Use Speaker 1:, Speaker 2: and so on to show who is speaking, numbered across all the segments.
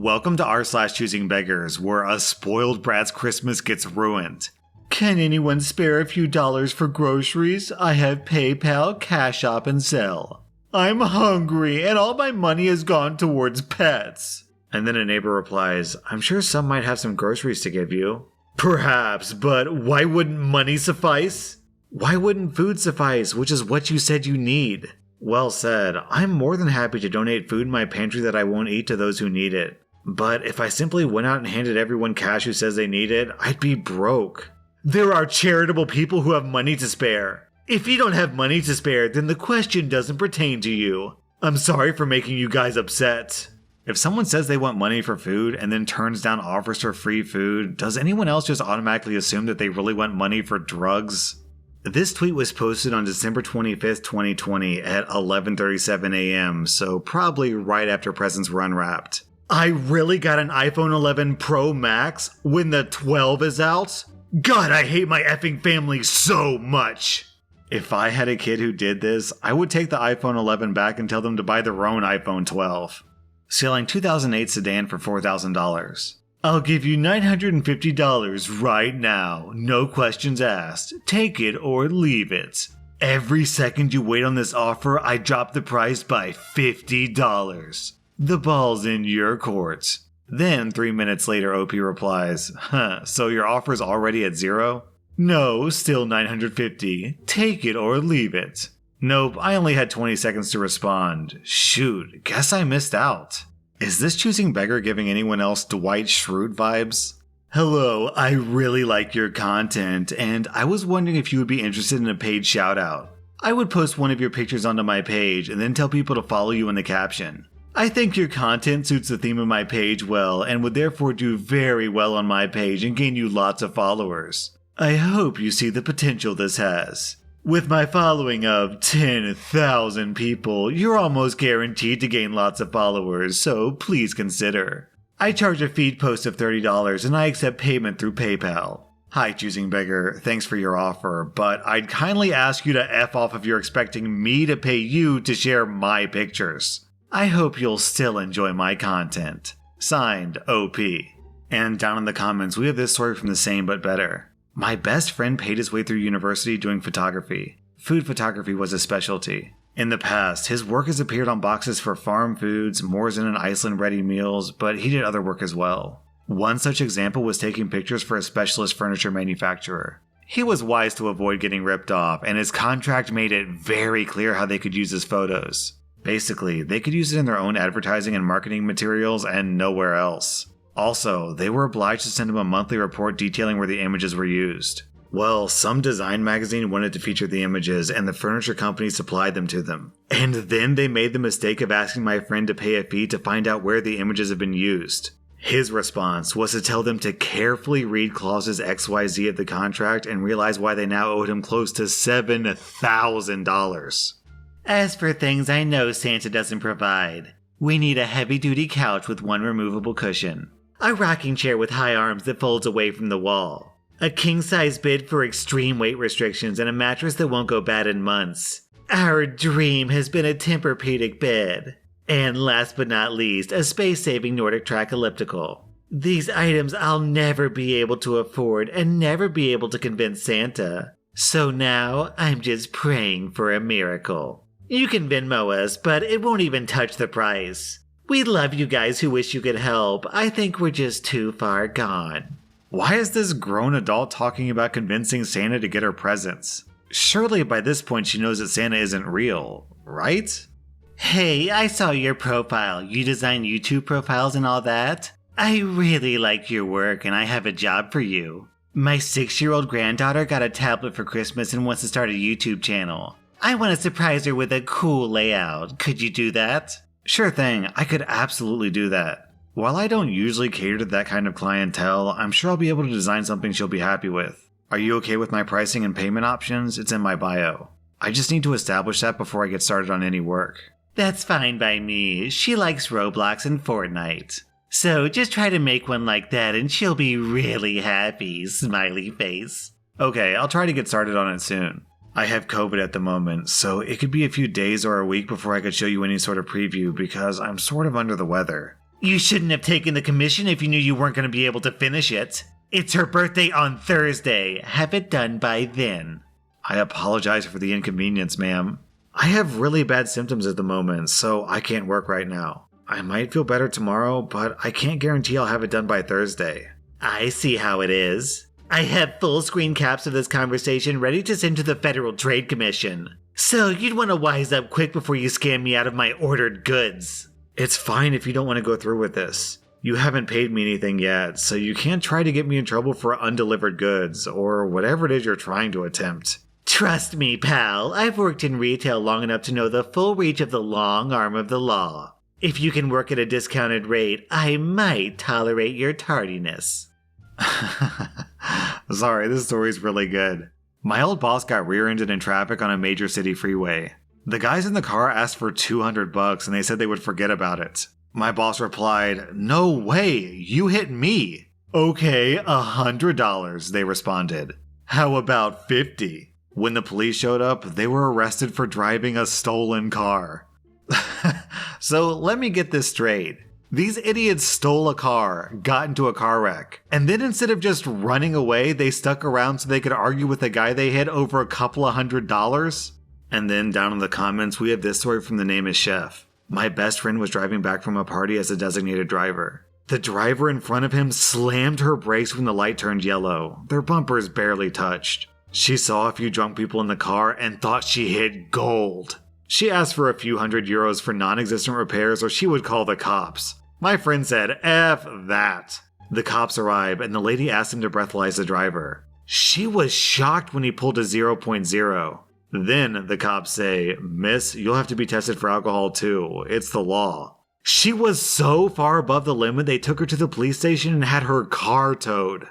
Speaker 1: Welcome to r/Choosingbeggars, where a spoiled brat's Christmas gets ruined. Can anyone spare a few dollars for groceries? I have PayPal, Cash App, and Zelle. I'm hungry, and all my money has gone towards pets. And then a neighbor replies, I'm sure some might have some groceries to give you. Perhaps, but why wouldn't money suffice? Why wouldn't food suffice, which is what you said you need? Well said. I'm more than happy to donate food in my pantry that I won't eat to those who need it. But if I simply went out and handed everyone cash who says they need it, I'd be broke. There are charitable people who have money to spare. If you don't have money to spare, then the question doesn't pertain to you. I'm sorry for making you guys upset. If someone says they want money for food and then turns down offers for free food, does anyone else just automatically assume that they really want money for drugs? This tweet was posted on December 25th, 2020 at 11:37 a.m., so probably right after presents were unwrapped. I really got an iPhone 11 Pro Max when the 12 is out? God, I hate my effing family so much! If I had a kid who did this, I would take the iPhone 11 back and tell them to buy their own iPhone 12. Selling 2008 sedan for $4,000. I'll give you $950 right now, no questions asked. Take it or leave it. Every second you wait on this offer, I drop the price by $50. The ball's in your court. Then 3 minutes later, OP replies, so your offer's already at zero? No, still $950. Take it or leave it. Nope, I only had 20 seconds to respond. Shoot, guess I missed out. Is this Choosing Beggar giving anyone else Dwight Schrute vibes? Hello, I really like your content, and I was wondering if you would be interested in a paid shoutout. I would post one of your pictures onto my page and then tell people to follow you in the caption. I think your content suits the theme of my page well and would therefore do very well on my page and gain you lots of followers. I hope you see the potential this has. With my following of 10,000 people, you're almost guaranteed to gain lots of followers, so please consider. I charge a feed post of $30 and I accept payment through PayPal. Hi Choosing Beggar, thanks for your offer, but I'd kindly ask you to F off if you're expecting me to pay you to share my pictures. I hope you'll still enjoy my content. Signed, OP. And down in the comments, we have this story from the same but better. My best friend paid his way through university doing photography. Food photography was his specialty. In the past, his work has appeared on boxes for farm foods, Moorzen and Iceland ready meals, but he did other work as well. One such example was taking pictures for a specialist furniture manufacturer. He was wise to avoid getting ripped off, and his contract made it very clear how they could use his photos. Basically, they could use it in their own advertising and marketing materials and nowhere else. Also, they were obliged to send him a monthly report detailing where the images were used. Well, some design magazine wanted to feature the images and the furniture company supplied them to them. And then they made the mistake of asking my friend to pay a fee to find out where the images have been used. His response was to tell them to carefully read clauses XYZ of the contract and realize why they now owed him close to $7,000. As for things I know Santa doesn't provide, we need a heavy-duty couch with one removable cushion. A rocking chair with high arms that folds away from the wall. A king-size bed for extreme weight restrictions and a mattress that won't go bad in months. Our dream has been a Tempur-Pedic bed. And last but not least, a space-saving Nordic track elliptical. These items I'll never be able to afford and never be able to convince Santa. So now, I'm just praying for a miracle. You can Venmo us, but it won't even touch the price. We love you guys who wish you could help. I think we're just too far gone. Why is this grown adult talking about convincing Santa to get her presents? Surely by this point she knows that Santa isn't real, right? Hey, I saw your profile. You design YouTube profiles and all that? I really like your work and I have a job for you. My 6-year-old granddaughter got a tablet for Christmas and wants to start a YouTube channel. I want to surprise her with a cool layout. Could you do that? Sure thing, I could absolutely do that. While I don't usually cater to that kind of clientele, I'm sure I'll be able to design something she'll be happy with. Are you okay with my pricing and payment options? It's in my bio. I just need to establish that before I get started on any work. That's fine by me. She likes Roblox and Fortnite. So just try to make one like that and she'll be really happy, smiley face. Okay, I'll try to get started on it soon. I have COVID at the moment, so it could be a few days or a week before I could show you any sort of preview because I'm sort of under the weather. You shouldn't have taken the commission if you knew you weren't going to be able to finish it. It's her birthday on Thursday. Have it done by then. I apologize for the inconvenience, ma'am. I have really bad symptoms at the moment, so I can't work right now. I might feel better tomorrow, but I can't guarantee I'll have it done by Thursday. I see how it is. I have full screen caps of this conversation ready to send to the Federal Trade Commission. So you'd want to wise up quick before you scam me out of my ordered goods. It's fine if you don't want to go through with this. You haven't paid me anything yet, so you can't try to get me in trouble for undelivered goods, or whatever it is you're trying to attempt. Trust me, pal. I've worked in retail long enough to know the full reach of the long arm of the law. If you can work at a discounted rate, I might tolerate your tardiness. Sorry, this story's really good. My old boss got rear-ended in traffic on a major city freeway. The guys in the car asked for $200 and they said they would forget about it. My boss replied, "No way, you hit me." "Okay, $100, they responded. "How about 50? When the police showed up, they were arrested for driving a stolen car. So let me get this straight. These idiots stole a car, got into a car wreck, and then instead of just running away, they stuck around so they could argue with the guy they hit over a couple of $100s? And then down in the comments, we have this story from the name is Chef. My best friend was driving back from a party as a designated driver. The driver in front of him slammed her brakes when the light turned yellow. Their bumpers barely touched. She saw a few drunk people in the car and thought she hit gold. She asked for a few €100 for non-existent repairs or she would call the cops. My friend said, "F that." The cops arrive and the lady asked him to breathalyze the driver. She was shocked when he pulled a 0.0. Then the cops say, "Miss, you'll have to be tested for alcohol too. It's the law." She was so far above the limit they took her to the police station and had her car towed.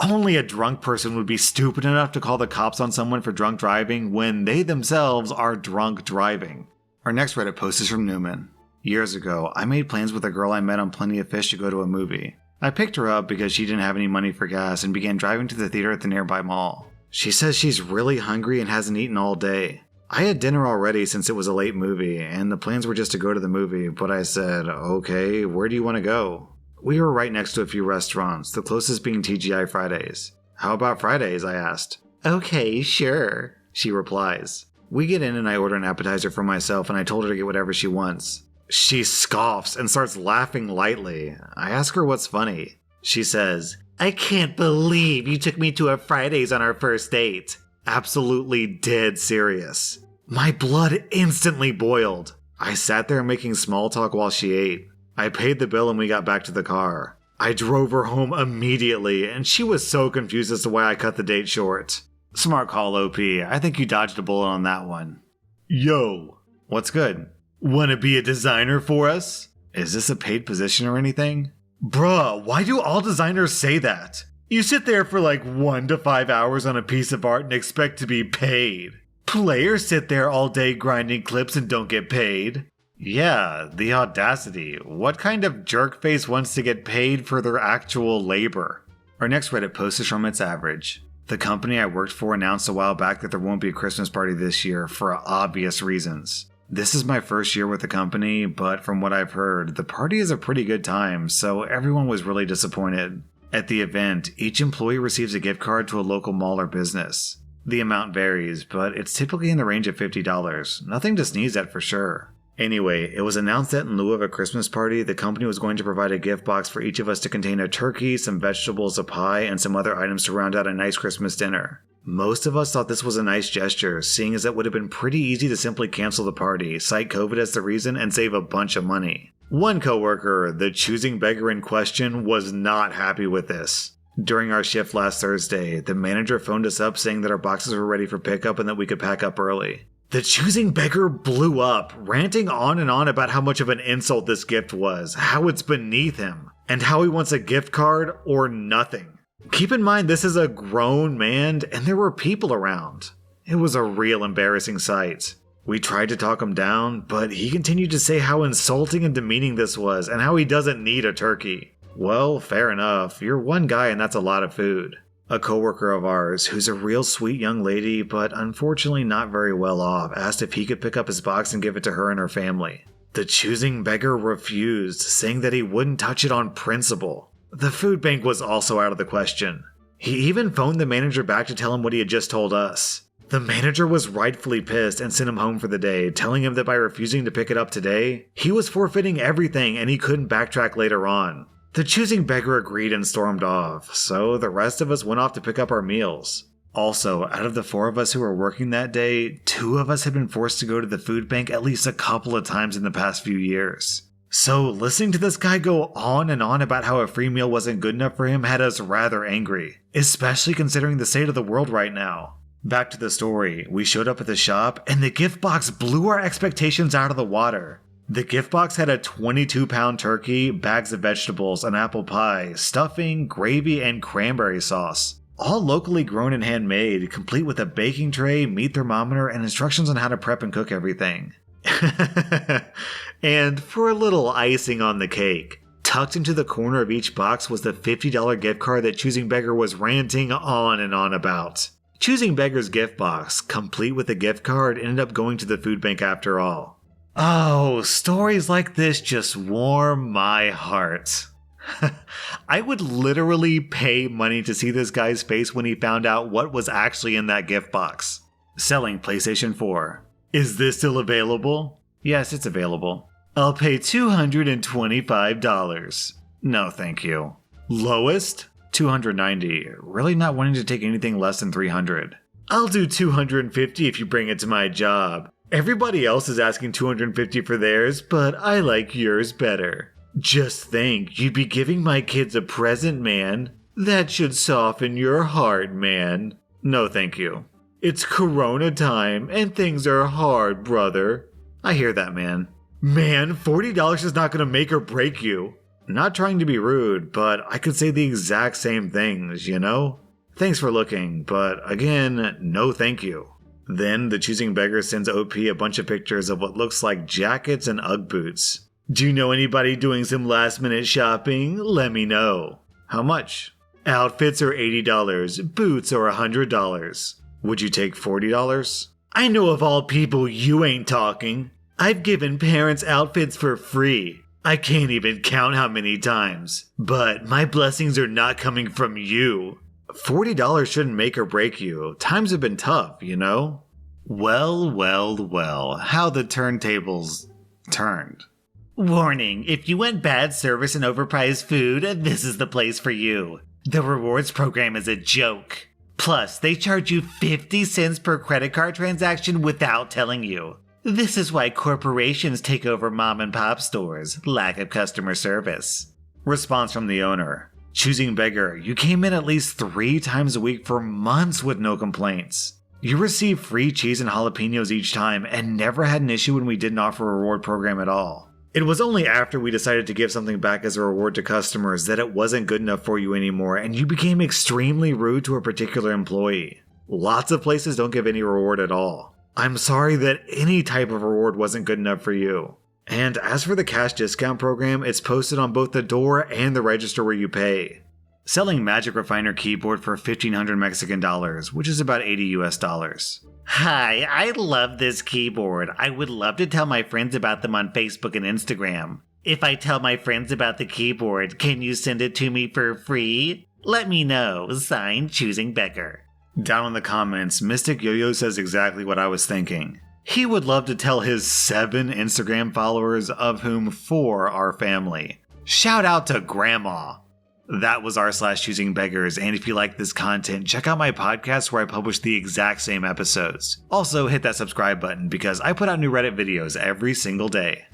Speaker 1: Only a drunk person would be stupid enough to call the cops on someone for drunk driving when they themselves are drunk driving. Our next Reddit post is from Newman. Years ago, I made plans with a girl I met on Plenty of Fish to go to a movie. I picked her up because she didn't have any money for gas and began driving to the theater at the nearby mall. She says she's really hungry and hasn't eaten all day. I had dinner already since it was a late movie, and the plans were just to go to the movie, but I said, "Okay, where do you want to go?" We were right next to a few restaurants, the closest being TGI Fridays. "How about Fridays?" I asked. "Okay, sure," she replies. We get in and I order an appetizer for myself and I told her to get whatever she wants. She scoffs and starts laughing lightly. I ask her what's funny. She says, "I can't believe you took me to a Fridays on our first date." Absolutely dead serious. My blood instantly boiled. I sat there making small talk while she ate. I paid the bill and we got back to the car. I drove her home immediately and she was so confused as to why I cut the date short. Smart call, OP. I think you dodged a bullet on that one. Yo. What's good? Wanna be a designer for us? Is this a paid position or anything? Bruh, why do all designers say that? You sit there for like 1 to 5 hours on a piece of art and expect to be paid. Players sit there all day grinding clips and don't get paid. Yeah, the audacity. What kind of jerkface wants to get paid for their actual labor? Our next Reddit post is from It's Average. The company I worked for announced a while back that there won't be a Christmas party this year for obvious reasons. This is my first year with the company, but from what I've heard, the party is a pretty good time, so everyone was really disappointed. At the event, each employee receives a gift card to a local mall or business. The amount varies, but it's typically in the range of $50. Nothing to sneeze at for sure. Anyway, it was announced that in lieu of a Christmas party, the company was going to provide a gift box for each of us to contain a turkey, some vegetables, a pie, and some other items to round out a nice Christmas dinner. Most of us thought this was a nice gesture, seeing as it would have been pretty easy to simply cancel the party, cite COVID as the reason, and save a bunch of money. One coworker, the choosing beggar in question, was not happy with this. During our shift last Thursday, the manager phoned us up saying that our boxes were ready for pickup and that we could pack up early. The choosing beggar blew up, ranting on and on about how much of an insult this gift was, how it's beneath him, and how he wants a gift card or nothing. Keep in mind this is a grown man and there were people around. It was a real embarrassing sight. We tried to talk him down, but he continued to say how insulting and demeaning this was and how he doesn't need a turkey. Well, fair enough. You're one guy and that's a lot of food. A coworker of ours, who's a real sweet young lady, but unfortunately not very well off, asked if he could pick up his box and give it to her and her family. The choosing beggar refused, saying that he wouldn't touch it on principle. The food bank was also out of the question. He even phoned the manager back to tell him what he had just told us. The manager was rightfully pissed and sent him home for the day, telling him that by refusing to pick it up today, he was forfeiting everything and he couldn't backtrack later on. The choosing beggar agreed and stormed off, so the rest of us went off to pick up our meals. Also, out of the 4 of us who were working that day, 2 of us had been forced to go to the food bank at least a couple of times in the past few years. So listening to this guy go on and on about how a free meal wasn't good enough for him had us rather angry, especially considering the state of the world right now. Back to the story, we showed up at the shop and the gift box blew our expectations out of the water. The gift box had a 22-pound turkey, bags of vegetables, an apple pie, stuffing, gravy, and cranberry sauce. All locally grown and handmade, complete with a baking tray, meat thermometer, and instructions on how to prep and cook everything. And for a little icing on the cake, tucked into the corner of each box was the $50 gift card that Choosing Beggar was ranting on and on about. Choosing Beggar's gift box, complete with a gift card, ended up going to the food bank after all. Oh, stories like this just warm my heart. I would literally pay money to see this guy's face when he found out what was actually in that gift box. Selling PlayStation 4. Is this still available? Yes, it's available. I'll pay $225. No, thank you. Lowest? $290. Really not wanting to take anything less than $300. I'll do $250 if you bring it to my job. Everybody else is asking $250 for theirs, but I like yours better. Just think, you'd be giving my kids a present, man. That should soften your heart, man. No, thank you. It's Corona time, and things are hard, brother. I hear that, man. Man, $40 is not going to make or break you. Not trying to be rude, but I could say the exact same things, you know? Thanks for looking, but again, no thank you. Then the choosing beggar sends OP a bunch of pictures of what looks like jackets and Ugg boots. Do you know anybody doing some last minute shopping? Let me know. How much? Outfits are $80, boots are $100. Would you take $40? I know of all people you ain't talking. I've given parents outfits for free. I can't even count how many times. But my blessings are not coming from you. $40 shouldn't make or break you. Times have been tough, you know? Well, how the turntables turned. Warning, if you want bad service and overpriced food, this is the place for you. The rewards program is a joke. Plus, they charge you 50 cents per credit card transaction without telling you. This is why corporations take over mom and pop stores. Lack of customer service. Response from the owner. Choosing beggar, you came in at least 3 times a week for months with no complaints. You received free cheese and jalapenos each time and never had an issue when we didn't offer a reward program at all. It was only after we decided to give something back as a reward to customers that it wasn't good enough for you anymore and you became extremely rude to a particular employee. Lots of places don't give any reward at all. I'm sorry that any type of reward wasn't good enough for you. And as for the cash discount program, it's posted on both the door and the register where you pay. Selling Magic Refiner keyboard for 1,500 Mexican dollars, which is about 80 US dollars. Hi, I love this keyboard. I would love to tell my friends about them on Facebook and Instagram. If I tell my friends about the keyboard, can you send it to me for free? Let me know. Signed, Choosing Beggar. Down in the comments, Mystic Yo-Yo says exactly what I was thinking. He would love to tell his 7 Instagram followers, of whom 4 are family. Shout out to Grandma. That was r/Choosing Beggars, and if you like this content, check out my podcast where I publish the exact same episodes. Also, hit that subscribe button because I put out new Reddit videos every single day.